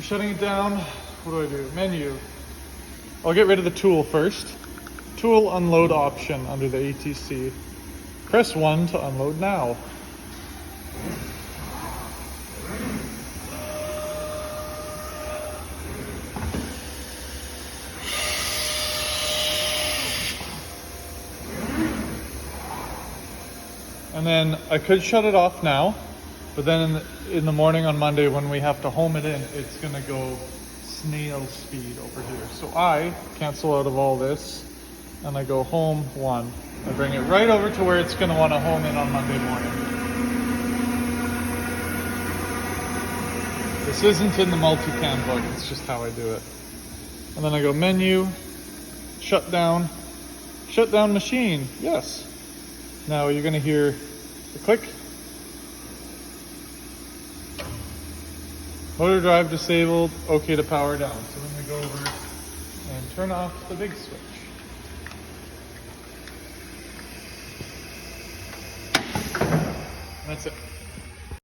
Shutting it down. What do? Menu. I'll get rid of the tool first. Tool unload option under the ATC. Press 1 to unload now. And then I could shut it off now, but then in the morning on Monday when we have to home it in, it's gonna go snail speed over here. So I cancel out of all this and I go home 1. I bring it right over to where it's gonna wanna home in on Monday morning. This isn't in the multicam book, it's just how I do it. And then I go menu, shutdown machine, yes. Now you're gonna hear the click. Motor drive disabled, okay to power down. So then we go over and turn off the big switch. That's it.